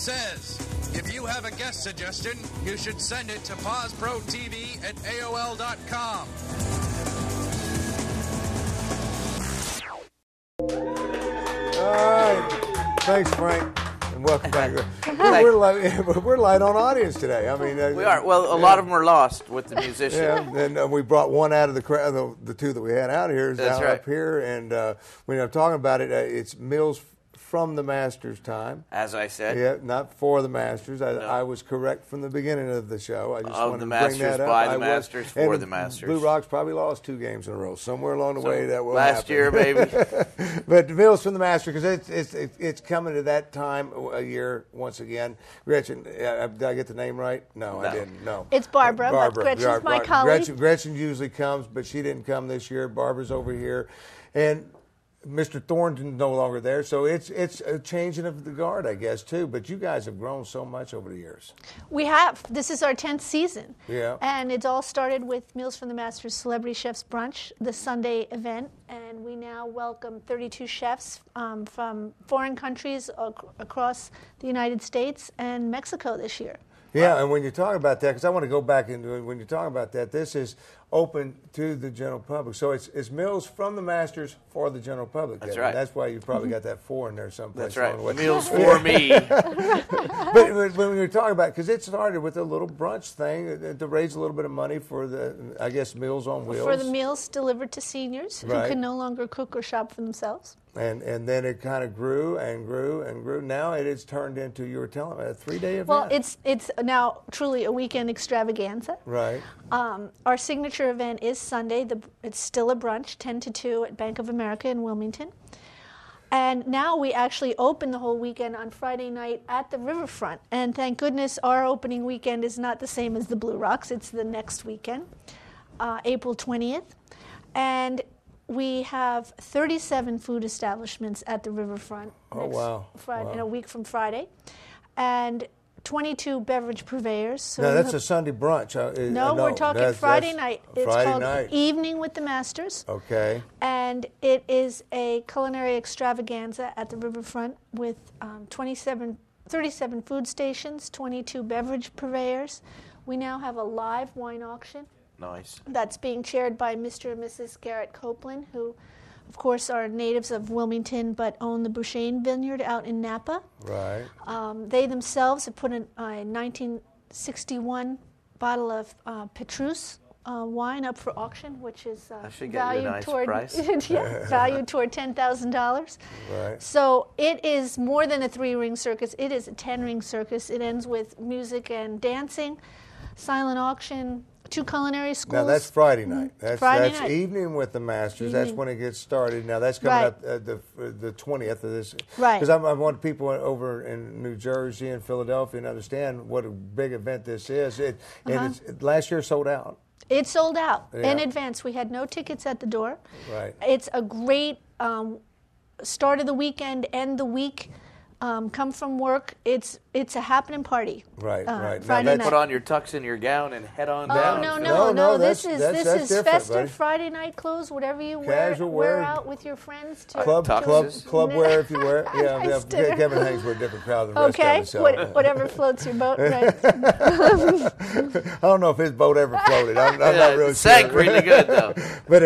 says. If you have a guest suggestion, you should send it to PawsProTV@AOL.com. All right. Thanks, Frank. And welcome back. We're light on audience today. I mean, we are. Well, a lot of them are lost with the musician. Yeah, and we brought one out of the crowd. The two that we had out here is That's down right. up here. And when I'm talking about it, it's Mills from the Masters time. As I said. Yeah, not for the Masters. I was correct from the beginning of the show. I just Of wanted the to Masters, bring that up. by the Masters, for and the Masters. Blue Rocks probably lost 2 games in a row. Somewhere along the way that will last happen. year, maybe. But Mills from the Masters, because it's coming to that time a year once again. Gretchen, did I get the name right? No, I didn't. No. It's Barbara. But Gretchen's my colleague. Gretchen usually comes, but she didn't come this year. Barbara's over here. And Mr. Thornton's no longer there, so it's a changing of the guard, I guess, too. But you guys have grown so much over the years. We have. This is our 10th season. Yeah. And it all started with Meals from the Masters Celebrity Chefs Brunch, the Sunday event. And we now welcome 32 chefs from foreign countries across the United States and Mexico this year. Yeah, and when you talk about that, because I want to go back into it, when you talk about that, this is open to the general public. So it's Meals from the Masters for the general public. That's Devin. right. That's why you probably got that 4 in there someplace. That's right. along the way. Meals for me. But when you're talking about, because it started with a little brunch thing to raise a little bit of money for the, I guess, Meals on Wheels. For the meals delivered to seniors Right. who can no longer cook or shop for themselves. And then it kind of grew and grew and grew. Now it has turned into, you were telling me, a 3-day event. Well, it's now truly a weekend extravaganza. Right. Our signature event is Sunday. It's still a brunch, 10 to 2 at Bank of America in Wilmington. And now we actually open the whole weekend on Friday night at the riverfront. And thank goodness our opening weekend is not the same as the Blue Rocks. It's the next weekend, April 20th. And we have 37 food establishments at the riverfront Wow. in a week from Friday. And 22 beverage purveyors. So now, that's a Sunday brunch. No, we're talking Friday night. It's Friday called night. Evening with the Masters. Okay. And it is a culinary extravaganza at the riverfront with 37 food stations, 22 beverage purveyors. We now have a live wine auction. Nice. That's being chaired by Mr. and Mrs. Garrett Copeland, who, of course, are natives of Wilmington but own the Bouchane Vineyard out in Napa. Right. They themselves have put a 1961 bottle of Petrus wine up for auction, which is valued nice toward price. valued toward $10,000. Right. So it is more than a 3-ring circus. It is a 10-ring circus. It ends with music and dancing, silent auction, 2 culinary schools. Now, that's Friday night. That's Friday night. Evening with the Masters. That's when it gets started. Now, that's coming up the 20th of this. Right. Because I want people over in New Jersey and Philadelphia to understand what a big event this is. And last year sold out. It sold out in Yeah. advance. We had no tickets at the door. Right. It's a great start of the weekend, end the week. Come from work. It's a happening party. Right, right. Friday Now, night. Put on your tux and your gown and head on Oh down. no! This that's is different, festive buddy. Friday night clothes. Whatever you Casual wear wear. out with your friends. To Club wear if you wear it. Nice dinner. Kevin hangs with a different crowd than the rest Okay, of us. So. whatever floats your boat. Right. I don't know if his boat ever floated. I'm not really It sank sure. really good, though. But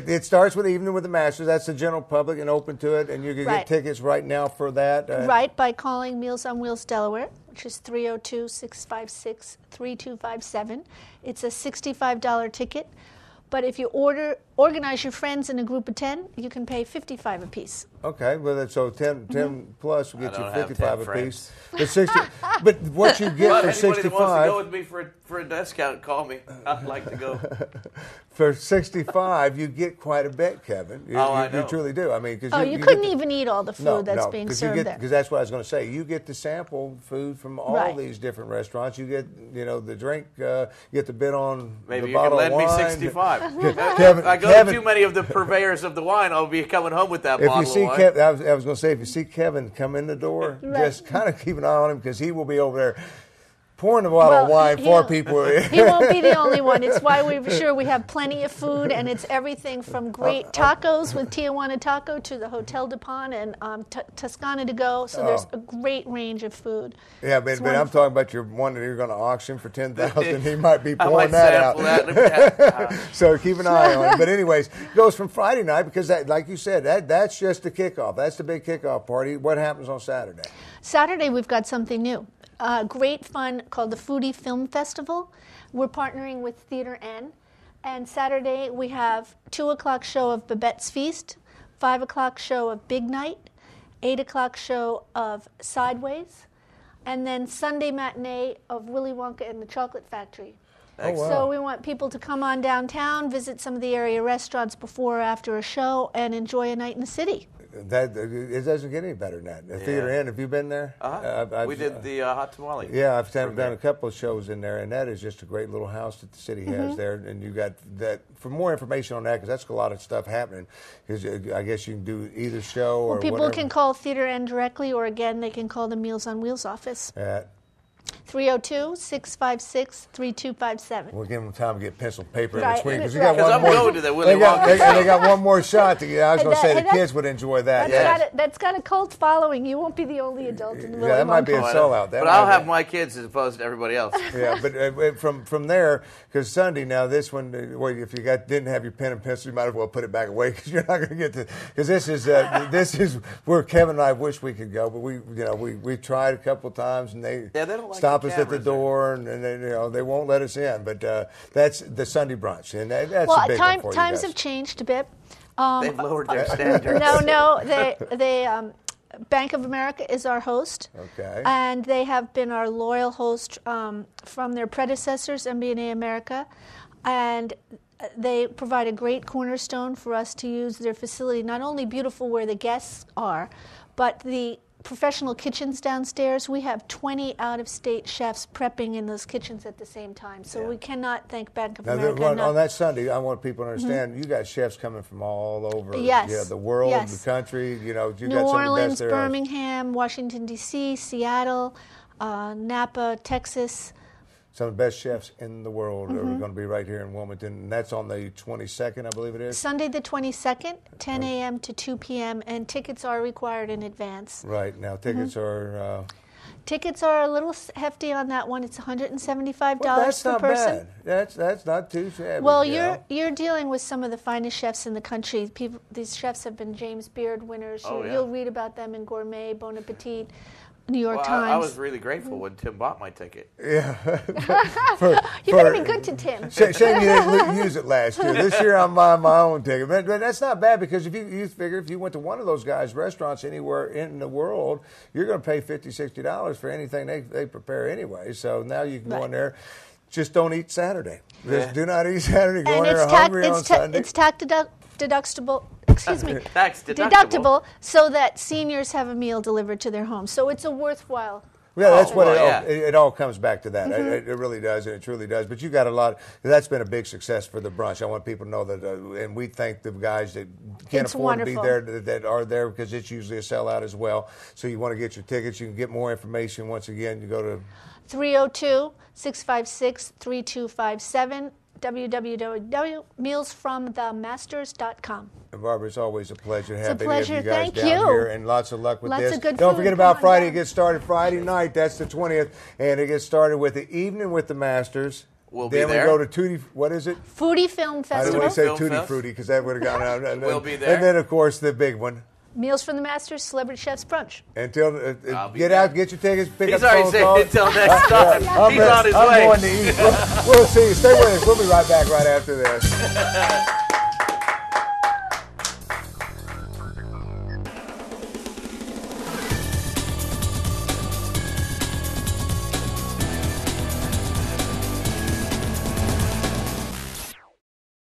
it starts with Evening with the Masters. That's the general public and open to it. And you can Right. get tickets right now for that. Right, by calling Meals on Wheels Delaware, which is 302-656-3257. It's a $65 ticket. But if you organize your friends in a group of 10, you can pay $55 apiece. Okay, well, so 10 plus will get I you don't have 55 10 apiece. But 60. But what you get But for anybody that wants to go 65, with me for a discount, call me. I'd like to go. for 65, you get quite a bit, Kevin. I know. You truly do. I mean, because You couldn't even eat all the food that's being served there. Because that's what I was going to say. You get to sample food from all Right. these different restaurants. You get, the drink. You get the bid on Maybe the you can bottle lend of me wine. 65. Kevin, If I go to too many of the purveyors of the wine, I'll be coming home with that If bottle you see of wine. Kevin, I was going to say, if you see Kevin come in the door, just kind of keep an eye on him because he will be over there pouring a bottle of wine for he'll- people. He won't be the only one. It's why we're sure we have plenty of food, and it's everything from great tacos with Tijuana Taco to the Hotel de Pan and Toscana to go. So there's a great range of food. Yeah, but It's I'm wonderful. talking about your one that you're going to auction for $10,000. He might be I pouring might that out. sample that. So keep an eye on it. But anyways, it goes from Friday night because, that, like you said, that's just the kickoff. That's the big kickoff party. What happens on Saturday? Saturday, we've got something new. Great fun called the Foodie Film Festival. We're partnering with Theater N. And Saturday, we have 2 o'clock show of Babette's Feast, 5 o'clock show of Big Night, 8 o'clock show of Sideways, and then Sunday matinee of Willy Wonka and the Chocolate Factory. Oh, wow. So we want people to come on downtown, visit some of the area restaurants before or after a show, and enjoy a night in the city. It doesn't get any better than that. The Theater Inn, have you been there? We did the hot tamale. Yeah, I've done a couple of shows in there, and that is just a great little house that the city Mm-hmm. has there. And you got that. For more information on that, because that's a lot of stuff happening. Because I guess you can do either show or People whatever. can call Theater N directly, or again, they can call the Meals on Wheels office. At 302-656-3257. We'll give them time to get pencil and paper in Right, between because you right. got one I'm more. going to the Willy They got, Wonka they, show. they got one more shot to get. I was going to say the And that- kids would enjoy that. That's got a cult following. You won't be the only adult in the Willy Yeah, that might be a Wonka. sellout. But I'll have my kids as opposed to everybody else. Yeah, but from there, because Sunday now, this one, well, if you didn't have your pen and pencil, you might as well put it back away because you're not going to get to. Because this is where Kevin and I wish we could go, but we tried a couple of times and they don't like stop the us at the cameras there. door and they won't let us in. But that's the Sunday brunch, and that's a Well, big one for you times guys. have changed a bit. They've lowered their standards. No, they Bank of America is our host. Okay. And they have been our loyal host from their predecessors, MBNA America. And they provide a great cornerstone for us to use their facility, not only beautiful where the guests are, but the professional kitchens downstairs. We have 20 out-of-state chefs prepping in those kitchens at the same time. So we cannot thank Bank of Now, America on enough. that Sunday, I want people to understand you got chefs coming from all over Yes. the world, Yes. the country. You New got some of the Orleans, best there. Birmingham, Washington, D.C., Seattle, Napa, Texas. Some of the best chefs in the world are going to be right here in Wilmington, and that's on the 22nd, I believe it is. Sunday the 22nd, 10 a.m. to 2 p.m., and tickets are required in advance. Right now, tickets are. Tickets are a little hefty on that one. It's $175 Well, that's per not person. bad. That's not too shabby. Well, you know? you're dealing with some of the finest chefs in the country. These chefs have been James Beard winners. Oh, yeah. You'll read about them in Gourmet, Bon Appetit, New York Well, Times. I was really grateful when Tim bought my ticket. You better be good to Tim. Shame you didn't use it last year. This year I'm buying my own ticket. But that's not bad because if you figure if you went to one of those guys' restaurants anywhere in the world, you're going to pay $50, $60 for anything they prepare anyway. So now you can go in there. Just don't eat Saturday. Just do not eat Saturday. Go in there hungry on Sunday. It's tax deductible. Excuse me. Tax deductible. So that seniors have a meal delivered to their home. So it's a worthwhile. Yeah, that's what well, it all comes back to that. It really does, and it truly does. But you got a lot. That's been a big success for the brunch. I want people to know that, and we thank the guys that can't It's afford to be wonderful. there that are there because it's usually a sellout as well. So you want to get your tickets. You can get more information. Once again, you go to 302-656-3257, www.mealsfromthemasters.com. And Barbara, it's always a pleasure a having pleasure. you guys Thank down you. here, and lots of luck with Lots this. of good Don't food. forget Come about on Friday. down. It gets started Friday night. That's the 20th, and it gets started with the evening with the Masters. We'll be then there. we go to Tutti. What is it? Foodie Film I didn't Festival. want to say Film Tutti Fest. Frutti because that would have gone out. And We'll then, be there. And then, of course, the big one. Meals from the Masters, Celebrity Chefs Brunch. Until I'll be get there. out, get your tickets, pick He's up already phone saying calls. until next time. He's on his I'm way. going to eat. We'll see you. Stay with us. We'll be right back right after this.